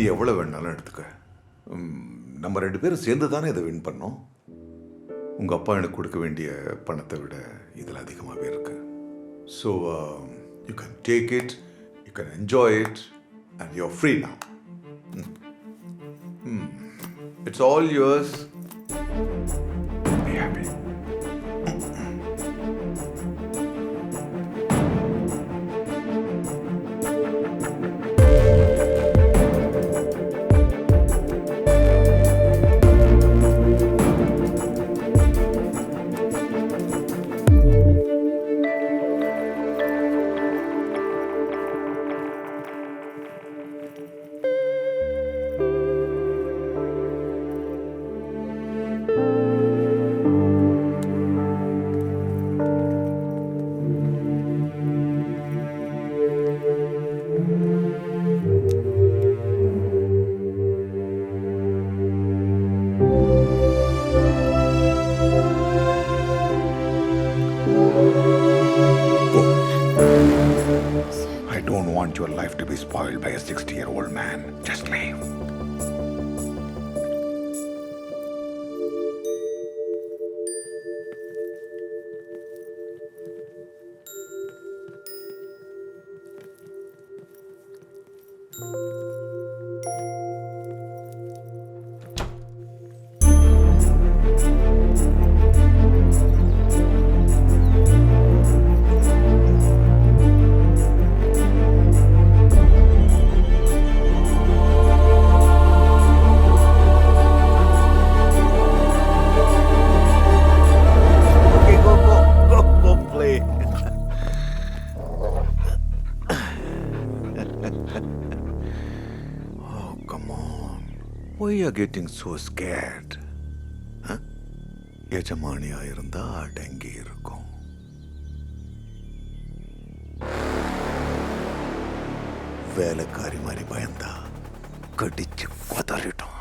நீ எவ்வளோ வேணாலும் எடுத்துக்க. நம்ம 2 பேரும் சேர்ந்து தானே இதை வின் பண்ணோம். உங்கள் அப்பா எனக்கு கொடுக்க வேண்டிய பணத்தை விட இதில் அதிகமாகவே இருக்கு. So you can take it, you can enjoy it and you are free now. It's all yours. Be happy. I don't want your life to be spoiled by a 60-year-old man. Just leave. Go play. Oh, come on. Why are you getting so scared? எஜமானியா இருந்தா அடங்கி இருக்கும். வேலைக்காரி மாதிரி பயந்தா கடிச்சு கொதறிட்டோம்.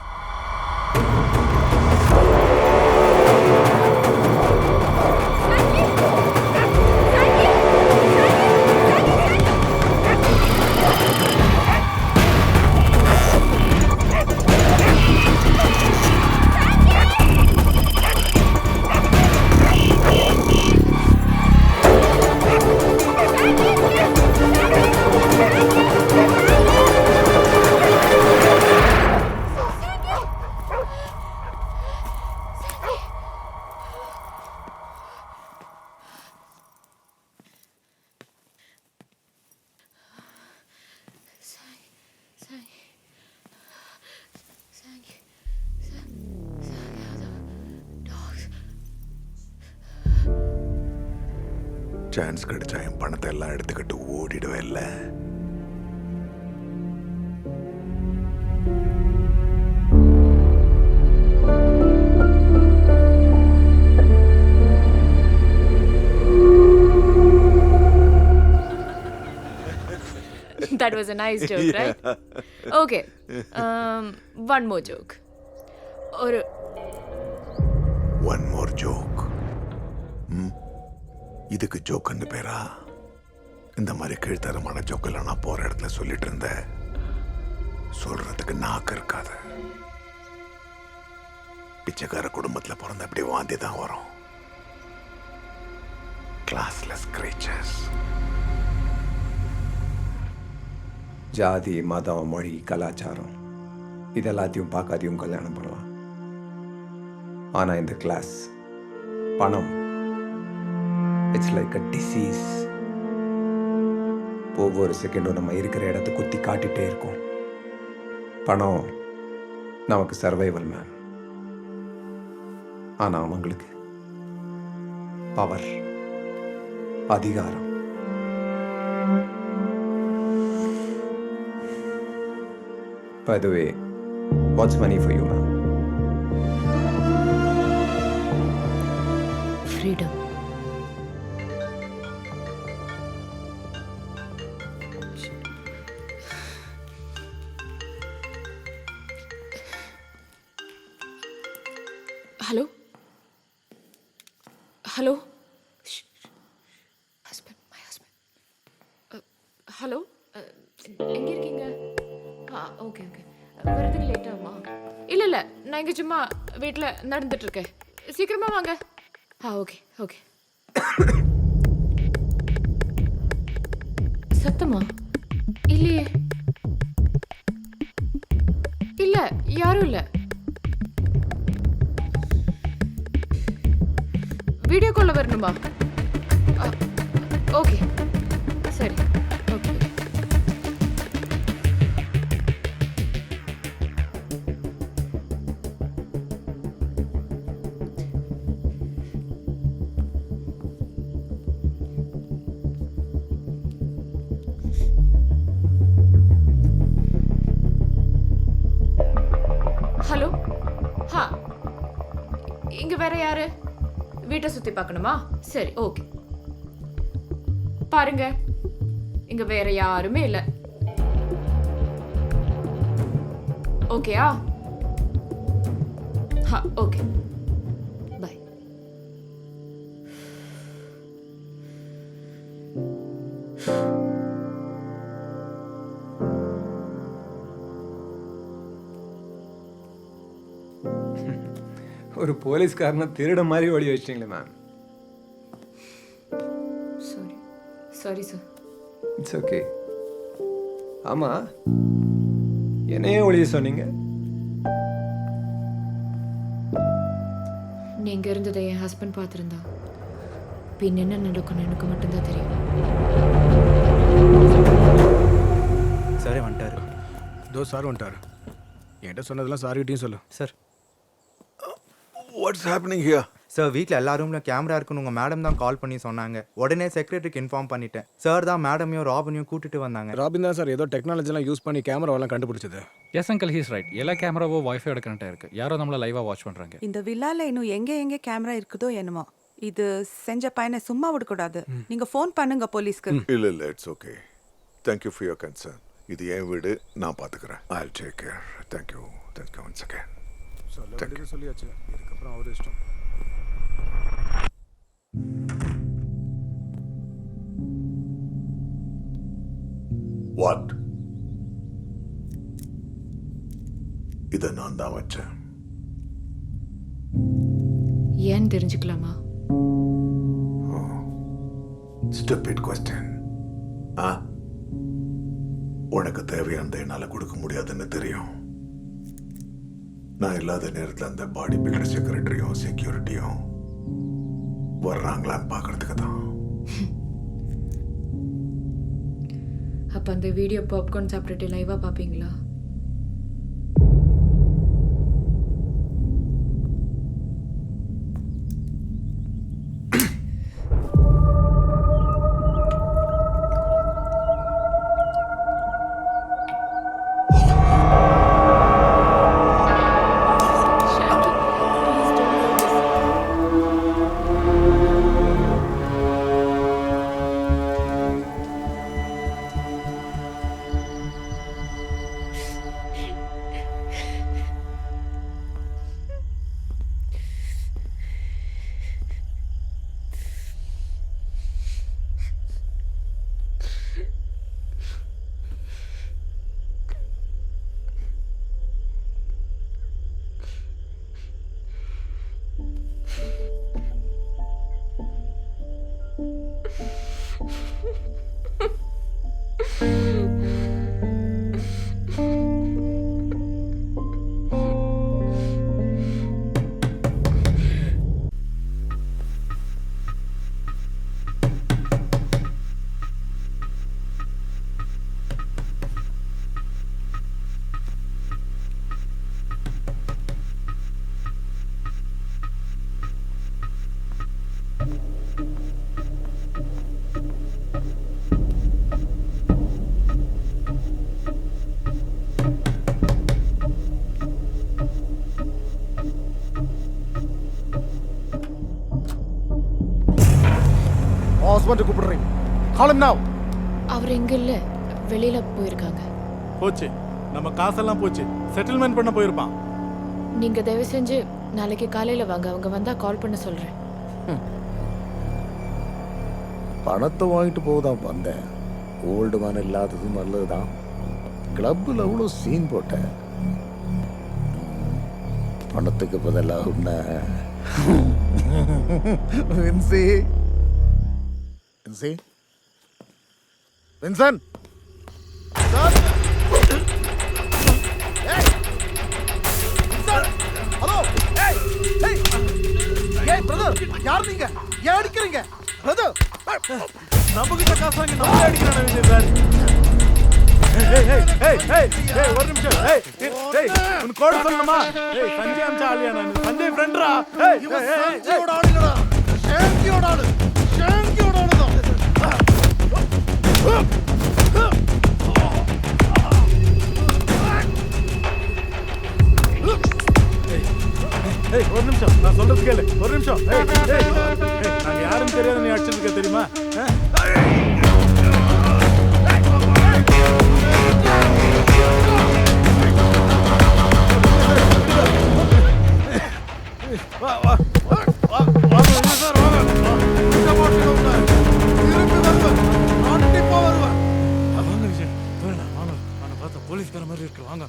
Chance கிடைச்சா என் பணத்தை எல்லாம் எடுத்துக்கிட்டு ஓடிடுவேன் இல்ல. That was a nice joke, right? Okay. One more joke. Or One more joke. இதுக்கு ஜோக்குன்னு பேரா? இந்த மாதிரி கீழ்த்தரமான ஜோக்கெல்லாம் நான் போற இடத்துல சொல்லிட்டு இருந்தேன். சொல்றதுக்கு நாக்கு இருக்காது. பிச்சைக்கார குடும்பத்துல பிறந்த அப்படி வாந்தி தான் வரும். Classless creatures. ஜாதி, மதம், மொழி, கலாச்சாரம் இதெல்லாத்தையும் பார்க்காதையும் கல்யாணம் பண்ணலாம். ஆனால் இந்த கிளாஸ், பணம், இட்ஸ் லைக் அ டிசீஸ். ஒவ்வொரு செகண்டும் நம்ம இருக்கிற இடத்த குத்தி காட்டிகிட்டே இருக்கோம். பணம் நமக்கு சர்வைவல் மேன். ஆனால் அவங்களுக்கு பவர், அதிகாரம். By the way, what's money for you, ma'am? freedom. Hello? Hello? Shh. Husband, my husband. Hello? எங்க இருக்கீங்க? Okay okay. வரதுக்கு லேட் ஆகுமா? இல்ல இல்ல, நான் இங்க சும்மா வீட்ல நடந்துட்டு இருக்கேன். சீக்கிரமா வாங்க. Okay okay. சத்தமா? இல்லையே. இல்ல, யாரும் இல்ல. வீடியோ கால்ல வரணுமா? ஓகே சரி. ஓகே. ஹலோ. இங்க வேற யாரு? வீட்டை சுத்தி பார்க்கணுமா? சரி ஓகே. பாருங்க, இங்க வேற யாருமே இல்ல. ஓகேயா? Okay bye. ஒரு போலீஸ்காரனை திருட மாதிரி ஓடி வச்சிட்டீங்களே ma'am. Sorry sorry sir. It's okay. ஆமாம், என்னையே ஒளிய சொன்னீங்க? நீங்க இருந்ததை என் ஹஸ்பண்ட் பார்த்துருந்தா பின் என்ன நடக்கும்னு எனக்கு மட்டும்தான் தெரியும். சாரே வந்துட்டாரு. சார் வந்துட்டாரு. என்கிட்ட சொன்னதெல்லாம் சார்கிட்டையும் சொல்லு. Sir what's happening here? Sir வீட்டில் எல்லா ரூமில் கேமரா இருக்குன்னு உங்கள் மேடம் தான் கால் பண்ணி சொன்னாங்க. உடனே செக்ரட்டரிக்கு இன்ஃபார்ம் பண்ணிட்டேன். சார் தான் மேடமையும் ராபினையும் கூட்டிட்டு வந்தாங்க. ராபின் தான் சார் ஏதோ டெக்னாலஜிலாம் யூஸ் பண்ணி கேமராவெல்லாம் கண்டுபிடிச்சது. Yes uncle, he's right. எல்லா கேமராவோ வைஃபையோட கனெக்டாக இருக்குது. யாரோ நம்மளை லைவாக வாட்ச் பண்ணுறாங்க. இந்த வில்லால இன்னும் எங்க கேமரா இருக்குதோ என்னமோ. இது செஞ்ச பையனை சும்மா விடக்கூடாது. நீங்க ஃபோன் பண்ணுங்க போலீஸ்க்கு. இல்லை இல்லை, it's okay. Thank you for your concern. இது என் வீடு, நான் பார்த்துக்கிறேன். I will take care. Thank you thank you once again. சொல்லியாச்சு, இதுக்கப்புறம் அவர் இஷ்டம். வாட்? இதை நான் தான் வச்சேன். ஏன்னு தெரிஞ்சுக்கலாமா? Stupid question. உனக்கு தேவையானதை என்னால் கொடுக்க முடியாதுன்னு தெரியும். நான் இல்லாத நேரத்தில் அந்த பாடி பில்டர் செக்ரட்டரியும் செக்யூரிட்டியும் வர்றாங்களான்னு பார்க்கறதுக்கு தான். அப்ப அந்த வீடியோ பாப்கார்ன் சாப்பிட்டுட்டு லைவா பாப்பீங்களா? ஹஸ்பண்ட் கூப்பிடுறீங்க. கால் ஹிம் நவ. அவர் எங்க இல்ல, வெளியில போயிருக்காங்க. போச்சு, நம்ம காசெல்லாம் போச்சு. செட்டில்மெண்ட் பண்ண போயிருப்பான். நீங்க தயவு செஞ்சு நாளைக்கு காலையில வாங்க. அவங்க வந்தா கால் பண்ண சொல்றேன். பணத்தை வாங்கிட்டு போதான் வந்தேன். ஓல்டு மேன் இல்லாதது நல்லதுதான். கிளப்பில் அவ்வளோ சீன் போட்டேன். பணத்துக்கு பதிலாக உன்னை வின்சி வின்சி வின்சன் ஹலோ ஏய் பிரதர் யார் நீங்க ஏன் அடிக்கிறீங்க பிரதர் நம்ம கிட்ட காசு வாங்கி நம்ம அடிக்கிறானே சார். ஒரு நிமிஷம். உன் கோடு சொல்லணுமா? சஞ்சய் அம்சா ஆலியா நான் சஞ்சய் ஃப்ரெண்ட்ரா. சஞ்சியோட ஆளுடா ஷேங்கியோட ஆளு ஷேங்கியோட ஆளு தான் ஒரு நிமிஷம் நான் சொல்றது கேளு. ஒரு நிமிஷம். நாங்க யாரும் தெரியாத நீ அடிச்சிருக்க தெரியுமா? வா வா வாங்க சார் வாங்க. இந்த போட்டு திருப்பி வருவேன். கண்டிப்பா வருவேன். வாங்க விஜய் வாங்க. நான் பார்த்தா போலீஸ்கார மாதிரி இருக்கு. வாங்க.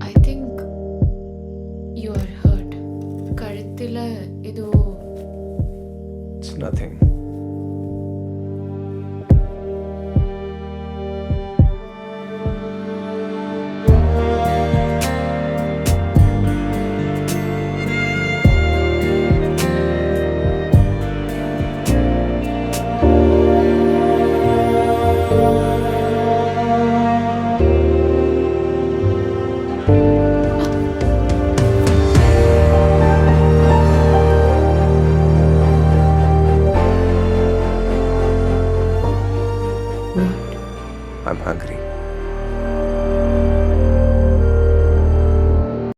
I think you are hurt. கழுத்துல ஏதோ இட்ஸ் நத்திங்.